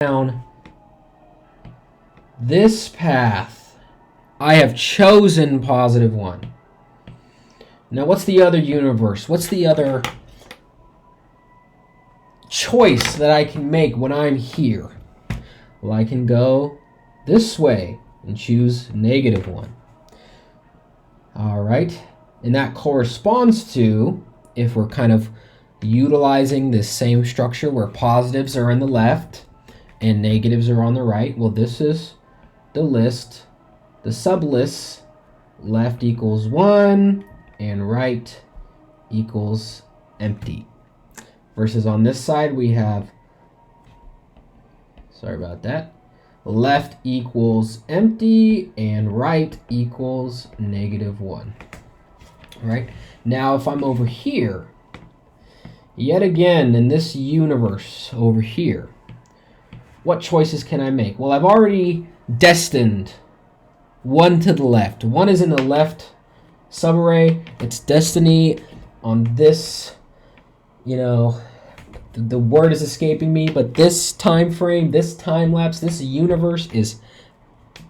down this path, I have chosen positive 1. Now, what's the other universe? What's the other choice that I can make when I'm here? Well, I can go this way and choose negative 1. All right. And that corresponds to, if we're kind of utilizing this same structure where positives are on the left and negatives are on the right, well, this is the list, the sublist, left equals 1 and right equals empty. Versus on this side we have, sorry about that, left equals empty and right equals negative 1. All right, now if I'm over here, yet again in this universe over here, what choices can I make? Well, I've already destined 1 to the left. 1 is in the left subarray. Its destiny on this, the word is escaping me, but this time frame, this time lapse, this universe is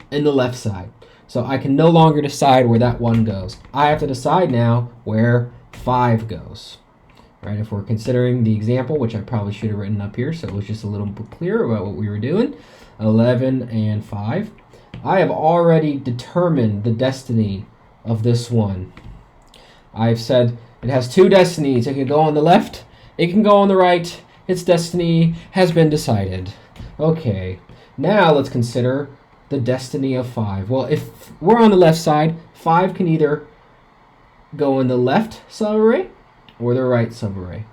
in the left side. So I can no longer decide where that 1 goes. I have to decide now where 5 goes. Right, if we're considering the example, which I probably should have written up here so it was just a little bit clearer about what we were doing, 11 and 5. I have already determined the destiny of this one. I've said it has 2 destinies. It can go on the left, it can go on the right. Its destiny has been decided. Okay, now let's consider the destiny of 5. Well, if we're on the left side, 5 can either go in the left subarray or the right subarray.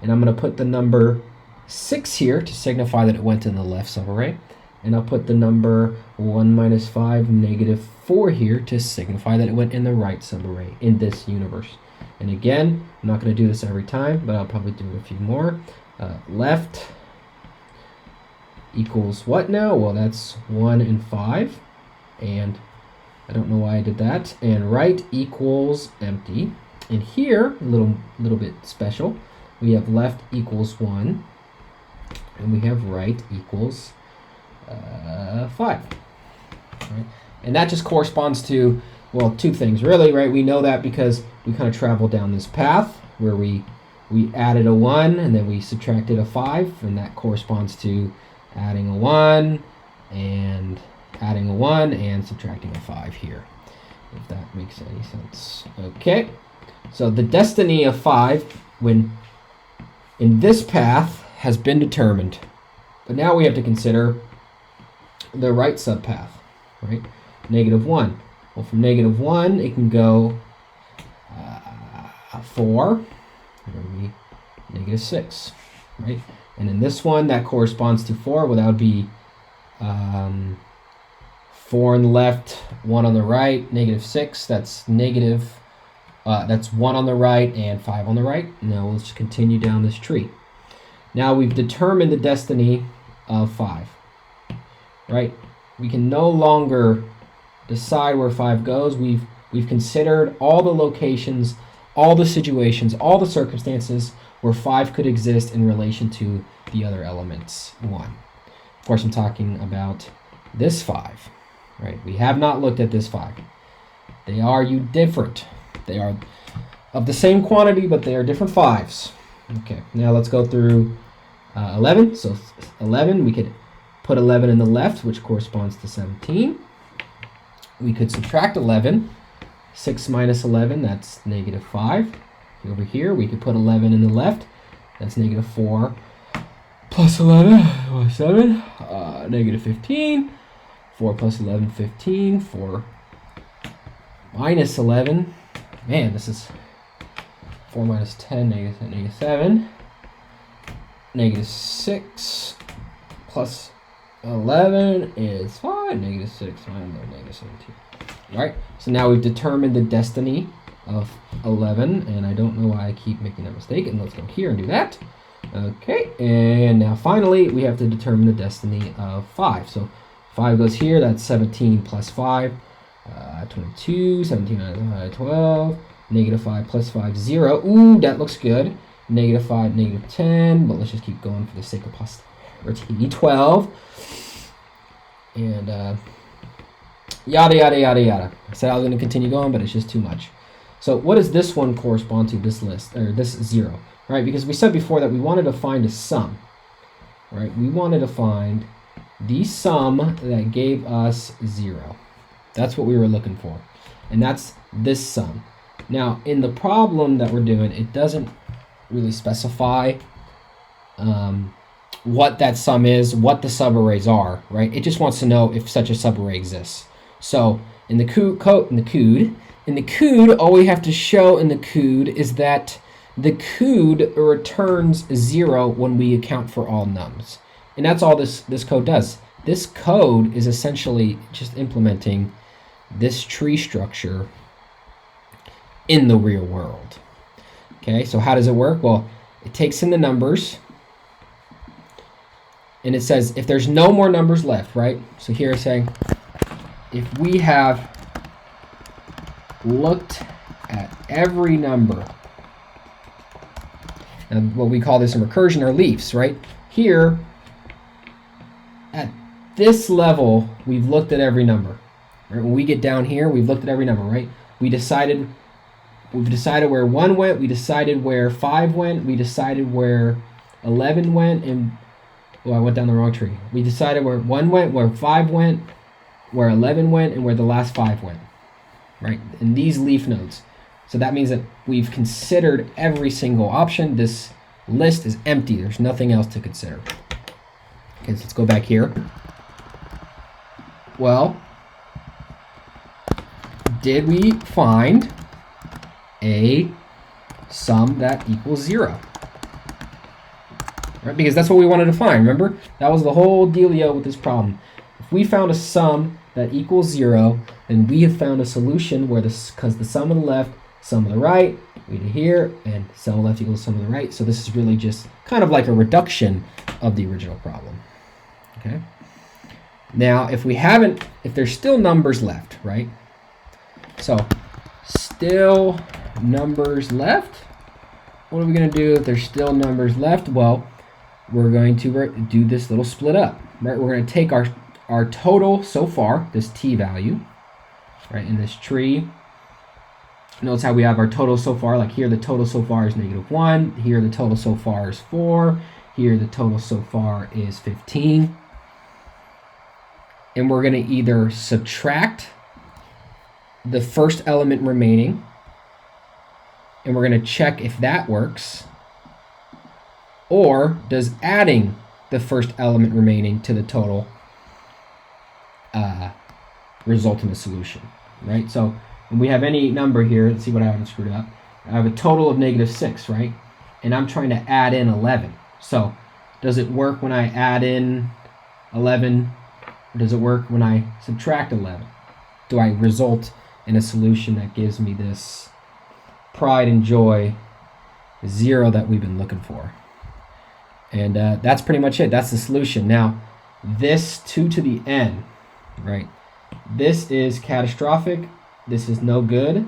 And I'm going to put the number 6 here to signify that it went in the left subarray. And I'll put the number 1 minus 5, negative 4 here to signify that it went in the right subarray in this universe. And again, I'm not going to do this every time, but I'll probably do a few more. Left equals what now? Well, that's 1 and 5. And I don't know why I did that. And right equals empty. And here, a little bit special, we have left equals 1, and we have right equals 5. Right? And that just corresponds to, well, 2 things really, right? We know that because we kind of traveled down this path where we added a 1 and then we subtracted a 5, and that corresponds to adding a 1 and subtracting a 5 here, if that makes any sense. Okay. So the destiny of 5 when in this path has been determined. But now we have to consider the right subpath, right? Negative 1. Well, from negative 1, it can go 4, maybe negative 6, right? And in this one, that corresponds to 4. Well, that would be 4 on the left, 1 on the right, negative 6. That's negative. That's 1 on the right and 5 on the right. Now let's just continue down this tree. Now we've determined the destiny of 5, right? We can no longer decide where 5 goes. We've considered all the locations, all the situations, all the circumstances where 5 could exist in relation to the other elements 1. Of course, I'm talking about this 5, right? We have not looked at this 5. They are different. They are of the same quantity, but they are different 5s. Okay, now let's go through 11. So 11, we could put 11 in the left, which corresponds to 17. We could subtract 11. 6 minus 11, that's negative 5. Over here, we could put 11 in the left. That's negative 4 plus 11, 7. Negative 15. 4 plus 11, 15. 4 minus 11. Man, this is 4 minus 10, negative 7. Negative 6 plus 11 is 5. Negative 6 minus negative 17. All right, so now we've determined the destiny of 11, and I don't know why I keep making that mistake. And let's go here and do that. Okay, and now finally, we have to determine the destiny of 5. So 5 goes here, that's 17 plus 5. 22, 17 minus 12, negative 5 plus 5, 0. Ooh, that looks good. Negative 5, negative 10, but let's just keep going for the sake of or T12, and yada, yada, yada, yada. I said I was going to continue going, but it's just too much. So what does this one correspond to, this list, or this 0? Right? Because we said before that we wanted to find a sum. Right? We wanted to find the sum that gave us 0. That's what we were looking for. And that's this sum. Now, in the problem that we're doing, it doesn't really specify what that sum is, what the subarrays are, right? It just wants to know if such a subarray exists. So in the COOD, all we have to show in the COOD is that the COOD returns 0 when we account for all nums. And that's all this code does. This code is essentially just implementing this tree structure in the real world. Okay, so how does it work? Well, it takes in the numbers, and it says if there's no more numbers left, right? So here it's saying if we have looked at every number, and what we call this in recursion are leaves, right? Here, at this level, we've looked at every number. Right? When we get down here, we've looked at every number, right? We've decided where 1 went, we decided where 5 went, we decided where 11 went, and I went down the wrong tree. We decided where 1 went, where 5 went, where 11 went, and where the last 5 went, right? In these leaf nodes. So that means that we've considered every single option. This list is empty. There's nothing else to consider. Okay, so let's go back here. Well, did we find a sum that equals 0? Right? Because that's what we wanted to find, remember? That was the whole dealio with this problem. If we found a sum that equals 0, then we have found a solution where because the sum of the left, sum of the right, we did here, and sum of the left equals sum of the right. So this is really just kind of like a reduction of the original problem. Okay. Now, if there's still numbers left, right? So, still numbers left. What are we going to do if there's still numbers left? Well, we're going to do this little split up, right? We're going to take our total so far, this t value, right, in this tree. Notice how we have our total so far. Like here, the total so far is -1. Here, the total so far is 4. Here, the total so far is 15. And we're going to either subtract the first element remaining, and we're going to check if that works, or does adding the first element remaining to the total result in a solution, right? So when we have any number here, let's see what I haven't screwed up. I have a total of -6, right? And I'm trying to add in 11. So does it work when I add in 11? Or does it work when I subtract 11? Do I result in a solution that gives me this pride and joy 0 that we've been looking for? And that's pretty much it. That's the solution. Now, this 2 to the n, right? This is catastrophic. This is no good.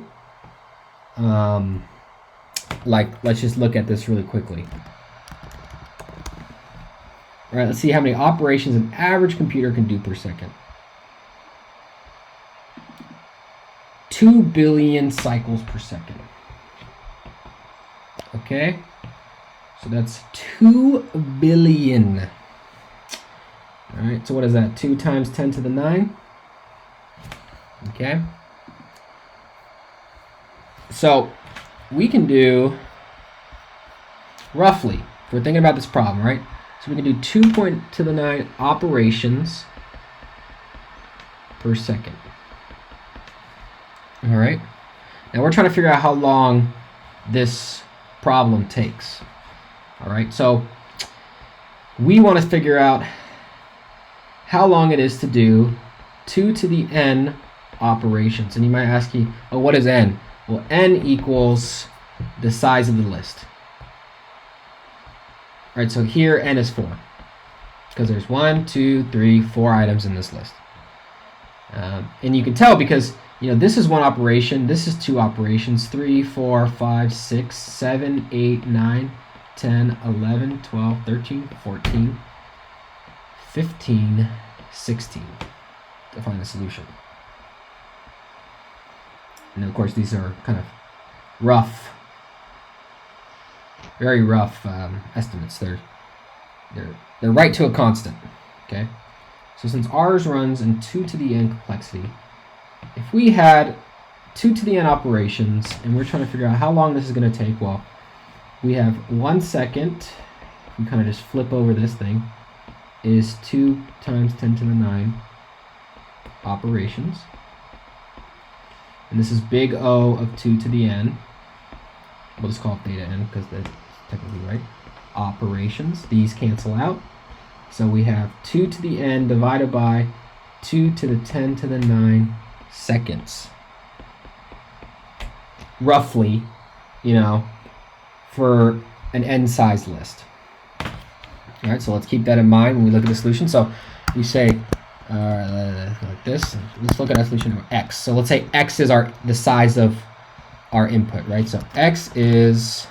Let's just look at this really quickly. All right, let's see how many operations an average computer can do per second. 2 billion cycles per second. Okay, so that's 2 billion. All right, so what is that? 2 times 10 to the 9. Okay. So we can do roughly, if we're thinking about this problem, right? So we can do 2.9 operations per second. All right. Now we're trying to figure out how long this problem takes. All right. So we want to figure out how long it is to do 2 to the n operations. And you might ask me, oh, what is n? Well, n equals the size of the list. All right, so here n is 4 because there's 1, 2, 3, 4 items in this list. And you can tell because, this is one operation, this is 2 operations, 3, 4, 5, 6, 7, 8, 9, 10, 11, 12, 13, 14. 15, 16 to find the solution. And of course, these are kind of rough, very rough estimates. They're right to a constant. Okay, so since ours runs in 2 to the n complexity, if we had 2 to the n operations and we're trying to figure out how long this is going to take, well, we have 1 second. We kind of just flip over this thing. Is 2 times 10 to the 9 operations. And this is big O of 2 to the n. We'll just call it theta n because that's technically right. Operations. These cancel out. So we have 2 to the n divided by 2 to the 10 to the 9 seconds. Roughly, for an n-sized list. All right, so let's keep that in mind when we look at the solution. So we say like this. Let's look at our solution of x. So let's say x is the size of our input, right? So x is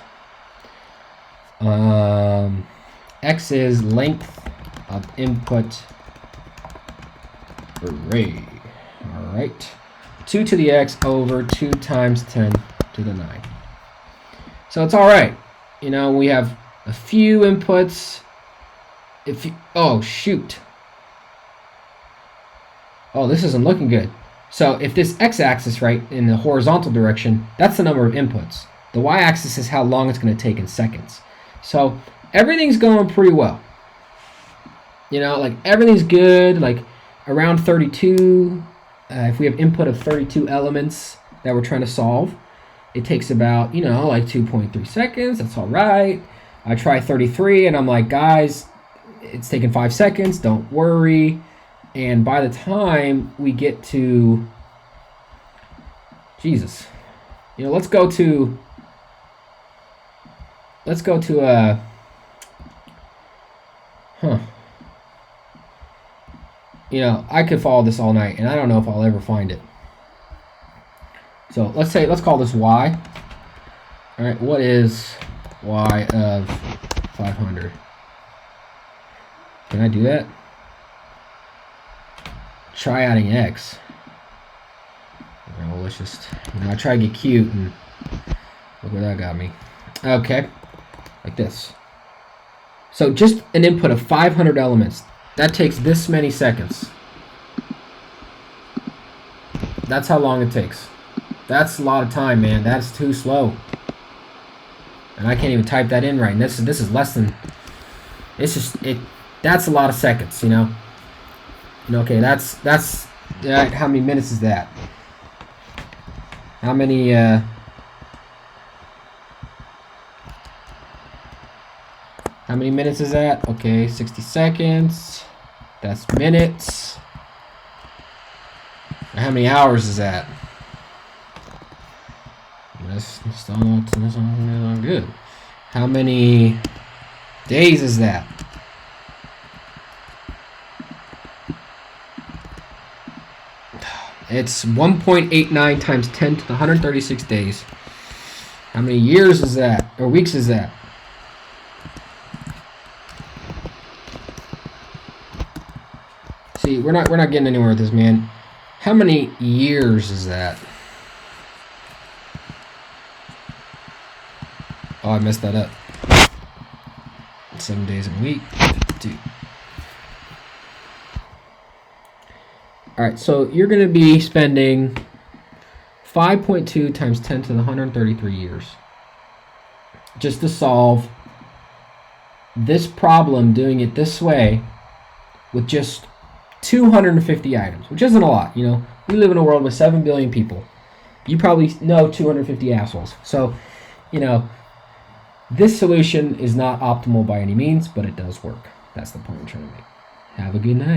length of input array. All right, 2 to the x over 2 times 10 to the 9. So it's all right. We have a few inputs. Oh, shoot. Oh, this isn't looking good. So if this x-axis, right, in the horizontal direction, that's the number of inputs. The y-axis is how long it's going to take in seconds. So everything's going pretty well. Like everything's good, like around 32. If we have input of 32 elements that we're trying to solve, it takes about, like 2.3 seconds. That's all right. I try 33 and I'm like, guys, it's taking 5 seconds. Don't worry. And by the time we get to, Jesus, let's go to I could follow this all night and I don't know if I'll ever find it. So let's call this y. All right, what is y of 500? Can I do that? Try adding x. Well, let's just, I try to get cute and look where that got me. Okay, like this. So just an input of 500 elements. That takes this many seconds. That's how long it takes. That's a lot of time, man. That's too slow. And I can't even type that in right. And this is less than. It's just it. That's a lot of seconds, Okay, that's how many minutes is that? How many? How many minutes is that? Okay, 60 seconds. That's minutes. How many hours is that? That's still not good. How many days is that? It's 1.89 times 10 to the 136 days. How many years is that? Or weeks is that? See, we're not getting anywhere with this, man. How many years is that? Oh, I messed that up. 7 days a week. 52. All right, so you're going to be spending 5.2 times 10 to the 133 years just to solve this problem, doing it this way with just 250 items, which isn't a lot. We live in a world with 7 billion people. You probably know 250 assholes. So, this solution is not optimal by any means, but it does work. That's the point I'm trying to make. Have a good night.